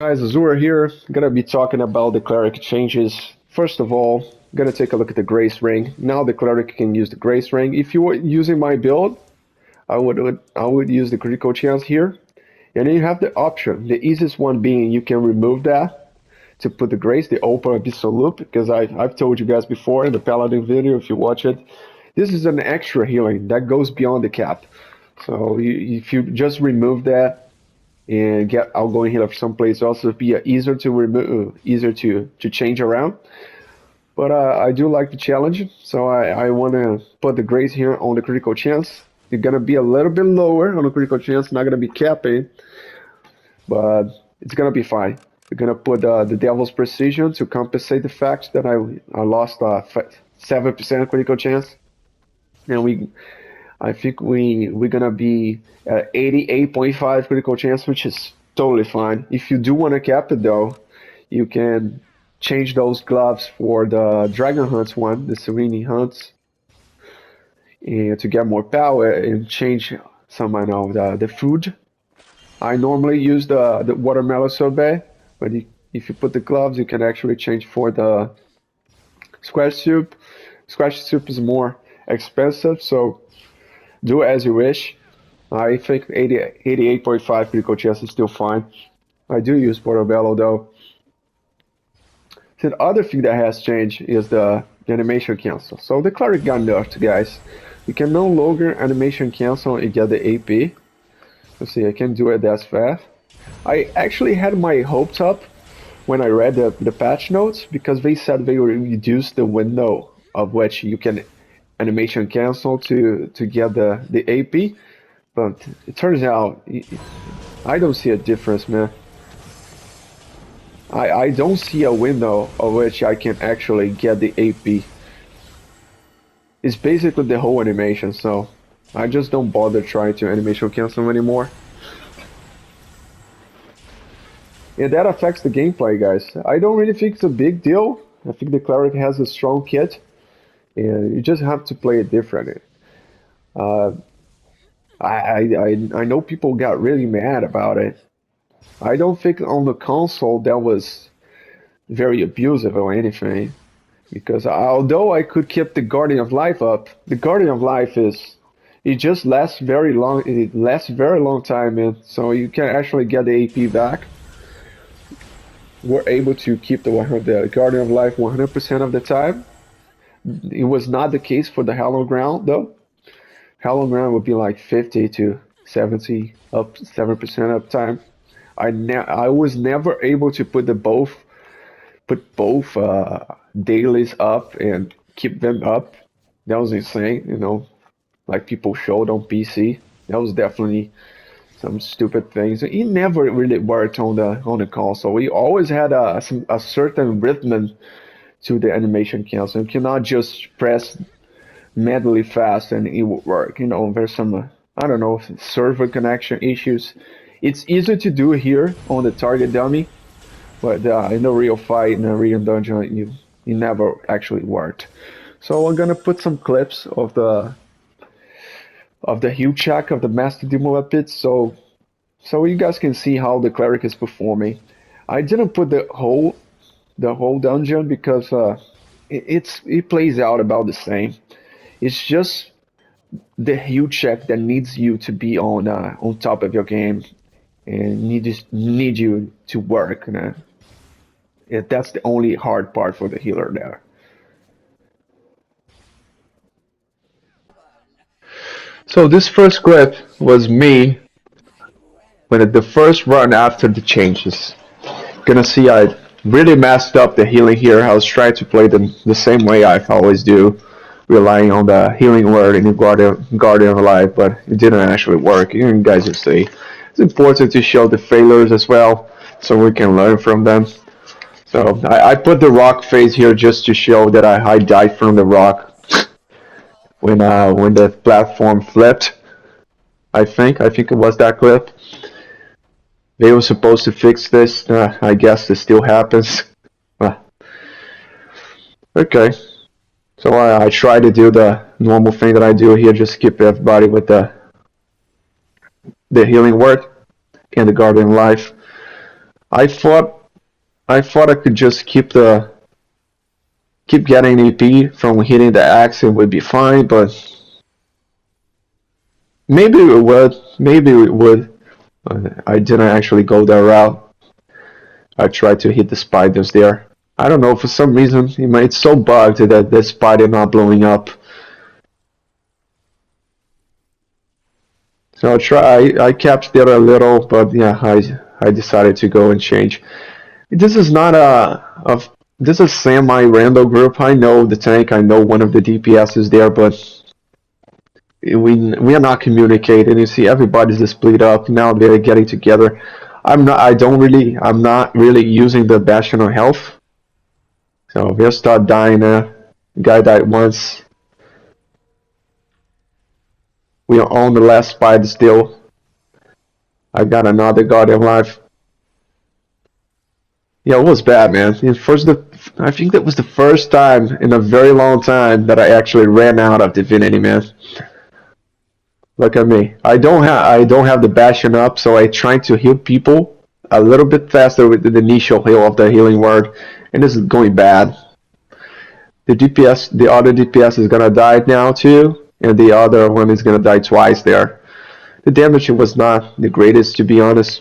Guys, Azura here. Gonna be talking about the cleric changes. First of all, gonna take a look at the grace ring. Now the cleric can use the grace ring. If you were using my build, I would use the critical chance here. And then you have the option. The easiest one being you can remove that to put the grace, the open abyssal loop, because I've told you guys before in the Paladin video, if you watch it, this is an extra healing that goes beyond the cap. So if you just remove that and get outgoing healer from someplace else, it'll be easier to remove, easier to change around. But I do like the challenge, so I want to put the grace here on the critical chance. You're gonna be a little bit lower on the critical chance, not gonna be capping, but it's gonna be fine. We're gonna put the Devil's Precision to compensate the fact that I lost 7% critical chance, and I think we're gonna be at 88.5 critical chance, which is totally fine. If you do want to cap it though, you can change those gloves for the Dragon Hunts one, the Serene Hunts, and to get more power and change some I know the food. I normally use the watermelon sorbet, but if you put the gloves, you can actually change for the squash soup. Squash soup is more expensive, so do as you wish. I think 88.5 critical chance is still fine. I do use Portobello though. The other thing that has changed is the animation cancel. So the cleric got nerfed, guys. You can no longer animation cancel and get the AP. Let's see, I can do it that fast. I actually had my hopes up when I read the patch notes because they said they would reduce the window of which you can animation cancel to get the AP. But it turns out I don't see a difference, man. I don't see a window of which I can actually get the AP. It's basically the whole animation, so I just don't bother trying to animation cancel anymore. And that affects the gameplay, guys. I don't really think it's a big deal. I think the cleric has a strong kit, and you just have to play it differently. Uh, I know people got really mad about it. I don't think on the console that was very abusive or anything, because although I could keep the Guardian of Life up, the Guardian of Life is it just lasts very long. It lasts very long time, man. So you can actually get the AP back. We're able to keep the Guardian of Life 100% of the time. It was not the case for the Hallowed Ground though. Hallowed Ground would be like 50 to 70 up 7% uptime. I was never able to put both dailies up and keep them up. That was insane, like people showed on PC. That was definitely some stupid things. It never really worked on the console. We always had a certain rhythm to the animation cancel. You cannot just press madly fast and it will work. There's some I don't know server connection issues. It's easy to do here on the target dummy, but in a real fight, in a real dungeon, you never actually worked. So I'm gonna put some clips of the heal check of the Master Demonweb pit, so you guys can see how the cleric is performing. I didn't put the whole dungeon because it plays out about the same. It's just the heal check that needs you to be on top of your game and need you to work. That's the only hard part for the healer there. So this first clip was me when the first run after the changes. Gonna see I really messed up the healing here. I was trying to play them the same way I always do, relying on the healing word in the Guardian of Life, but it didn't actually work. You guys will see. It's important to show the failures as well, so we can learn from them. So I put the rock phase here just to show that I died from the rock when the platform flipped. I think it was that clip. They were supposed to fix this. I guess this still happens. Uh, okay. So I try to do the normal thing that I do here, just skip everybody with the healing word and the guardian life. I thought I could just keep getting EP from hitting the axe, it would be fine, but maybe it would. Maybe it would. I didn't actually go that route. I tried to hit the spiders there. I don't know, for some reason, it's so bugged that the spider not blowing up. So I kept there a little, but yeah, I decided to go and change. This is not this is semi-random group. I know the tank, I know one of the DPS is there, but we are not communicating. You see, everybody's split up now. They're getting together. I'm not really using the Bastion of Health. So we'll start dying now. Guy died once. We are on the last spider still. I got another Guardian Life. Yeah, it was bad, man. I think that was the first time in a very long time that I actually ran out of Divinity, man. Look at me. I don't have the Bastion up, so I try to heal people a little bit faster with the initial heal of the healing word, and this is going bad. The other DPS is gonna die now too, and the other one is gonna die twice there. The damage was not the greatest, to be honest.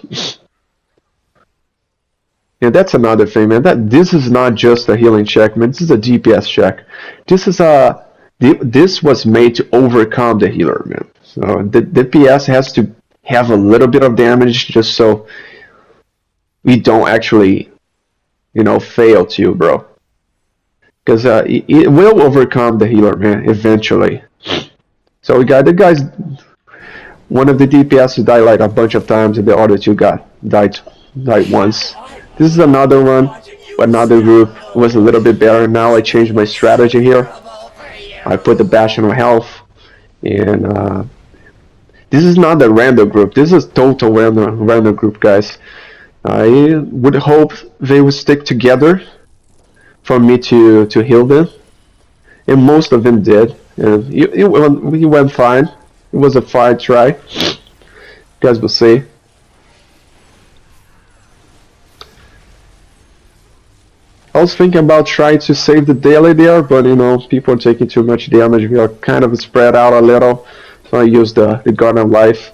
Yeah, that's another thing, man. This is not just a healing check, man. This is a DPS check. This was made to overcome the healer, man. So the DPS has to have a little bit of damage just so we don't actually, fail to, bro. Because it will overcome the healer, man, eventually. So we got the guys. One of the DPS died like a bunch of times, and the other two died once. This is another one, another group. It was a little bit better. Now I changed my strategy here. I put the Bastion on health, and this is not a random group. This is total random group, guys. I would hope they would stick together for me to heal them, and most of them did. And it went fine. It was a fine try. You guys will see. I was thinking about trying to save the daily there, but people are taking too much damage. We are kind of spread out a little, so I used the Garden of Life.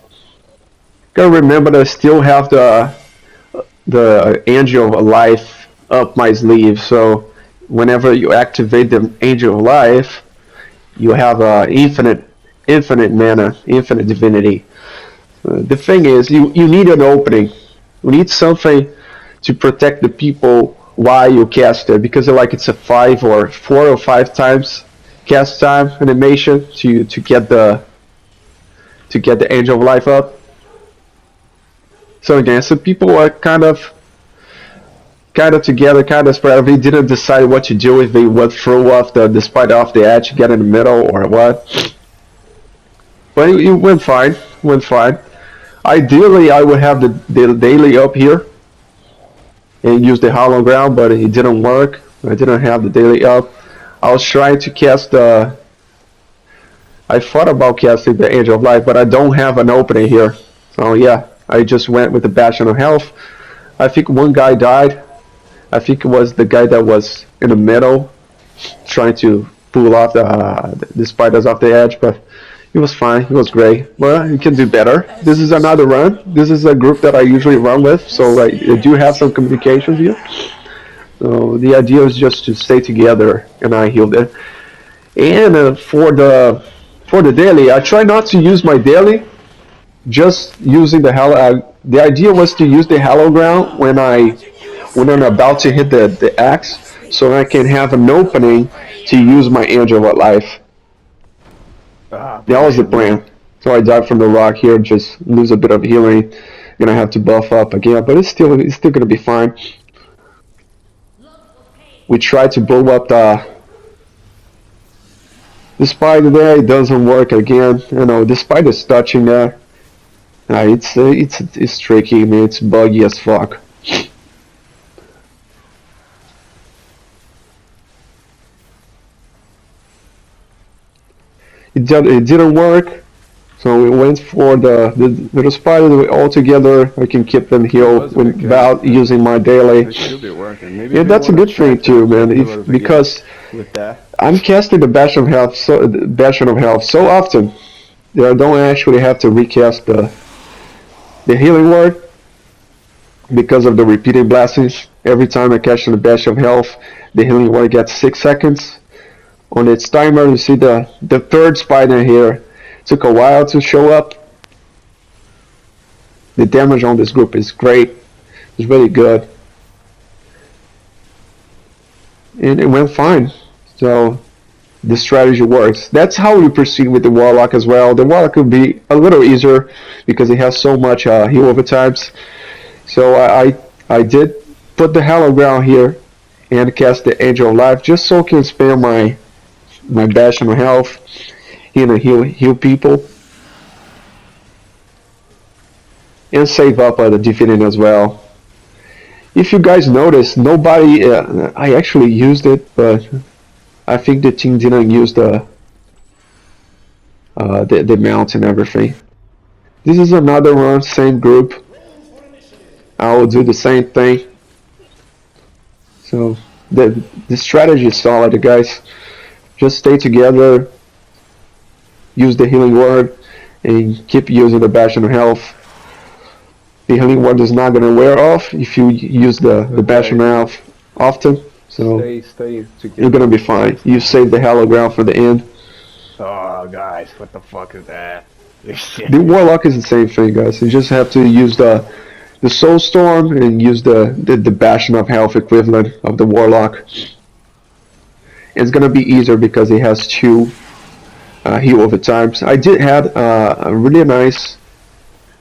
Gotta remember that I still have the Angel of Life up my sleeve, so whenever you activate the Angel of Life, you have infinite mana, infinite divinity. The thing is, you need an opening. You need something to protect the people while you cast it, because it's a 4 or 5 times cast time animation to get the Angel of Life up. So again, so people are kind of together, kind of spread. They didn't decide what to do, if they would throw off the spider off the edge, get in the middle, or what. But it went fine. Ideally, I would have the daily up here and use the hollow ground, but it didn't work. I didn't have the daily up. I was trying to cast I thought about casting the Angel of Life, but I don't have an opening here. So yeah, I just went with the Bastion of Health. I think one guy died. I think it was the guy that was in the middle, trying to pull off the spiders off the edge, but it was fine. It was great. Well, you can do better. This is another run. This is a group that I usually run with, so I do have some communications here. So the idea is just to stay together, and I healed it. And for the daily, I try not to use my daily. Just using the Hallow. The idea was to use the Hallow Ground when I'm about to hit the axe, so I can have an opening to use my Angel of Life. That was the plan. So I died from the rock here, just lose a bit of healing. Gonna have to buff up again, but it's still gonna be fine. We tried to blow up the spider there. It doesn't work again. The spider's touching there. It's tricky, man. It's buggy as fuck. It didn't work. So we went for the little spider all together. I can keep them healed without using my daily. It should be working. Maybe Yeah, we that's a wanna good thing try too, to man. do a little Because with that. I'm casting the Bastion of Health so often that I don't actually have to recast the healing word because of the repeated blessings. Every time I cast the Bastion of Health, the healing word gets 6 seconds. On its timer, you see the third spider here. Took a while to show up. The damage on this group is great. It's really good. And it went fine. So the strategy works. That's how we proceed with the Warlock as well. The Warlock will be a little easier because it has so much heal over times. So I did put the Hollow Ground here and cast the Angel of Life just so I can spam my Bastion of Health and heal people. And save up the Divinity as well. If you guys notice, nobody, I actually used it, but I think the team didn't use the mount and everything. This is another run, same group. I will do the same thing. So the strategy is solid, guys. Just stay together, use the healing word, and keep using the Bastion of Health. The healing word is not gonna wear off if you use the Bastion of Health often. So Stay together. you're gonna be fine. You save the Hollow Ground for the end. Oh, guys, what the fuck is that? The Warlock is the same thing, guys. You just have to use the Soul Storm and use the Bastion of Health equivalent of the Warlock. It's gonna be easier because it has 2 heal over times. I did have a really nice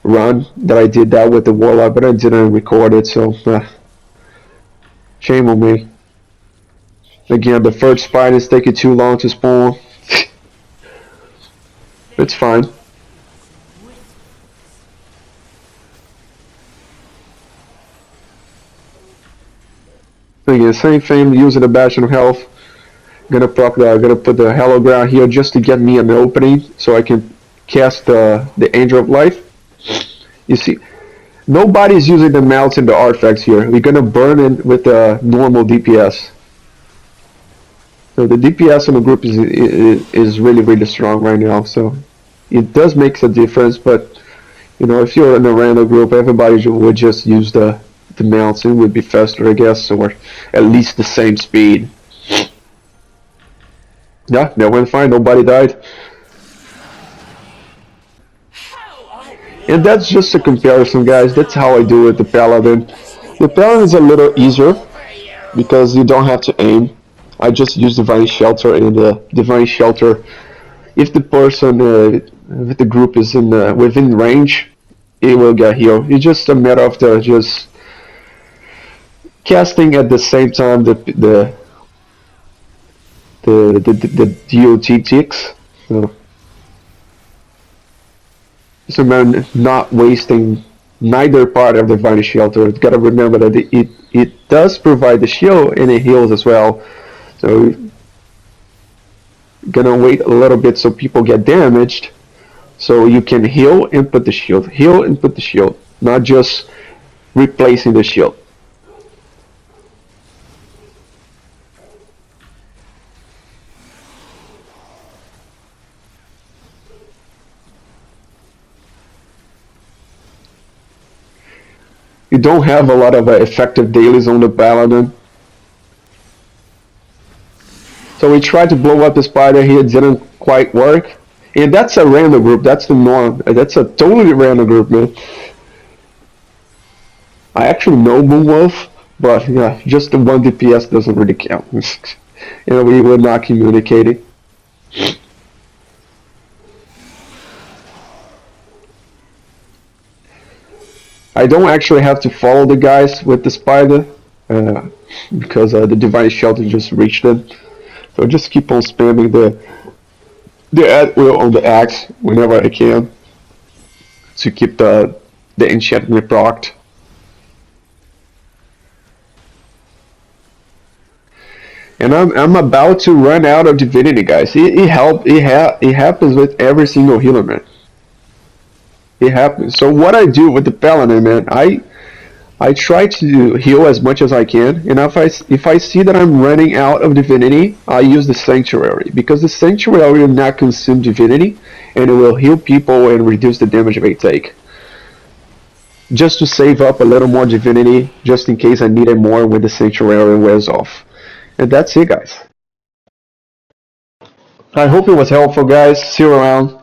run that I did that with the Warlock, but I didn't record it, so shame on me. Again, the first spider is taking too long to spawn. It's fine. Again, same thing, using the Bastion of Health. Gonna put the Hollow Ground here just to get me an opening so I can cast the Angel of Life. You see, nobody's using the mounts and the artifacts here. We're gonna burn it with the normal DPS. So the DPS on the group is really strong right now. So it does make a difference, but you know, if you're in a random group, everybody would just use the mounts. It would be faster, I guess, or at least the same speed. Yeah, that went fine. Nobody died. And that's just a comparison, guys. That's how I do it, the Paladin. The Paladin is a little easier because you don't have to aim. I just use Divine Shelter, and the Divine Shelter, if the person with the group is within range, it will get healed. It's just a matter of just casting at the same time the DOT ticks. So it's a matter of not wasting neither part of the Divine Shelter. You gotta remember that it does provide the shield and it heals as well. So gonna wait a little bit so people get damaged, so you can heal and put the shield, heal and put the shield, not just replacing the shield. You don't have a lot of effective dailies on the Paladin. So we tried to blow up the spider here, it didn't quite work. And that's a random group, that's the norm. That's a totally random group, man. I actually know Moonwolf, but yeah, just the 1 DPS doesn't really count. You know, we were not communicating. I don't actually have to follow the guys with the spider, because the Divine Shelter just reached them. So just keep on spamming the at will on the axe whenever I can to keep the enchantment procced. And I'm about to run out of divinity, guys. It happens with every single healer, man. It happens. So what I do with the Paladin, man, I try to heal as much as I can, and if I see that I'm running out of divinity, I use the Sanctuary, because the Sanctuary will not consume divinity, and it will heal people and reduce the damage they take. Just to save up a little more divinity, just in case I need it more when the Sanctuary wears off. And that's it, guys. I hope it was helpful, guys. See you around.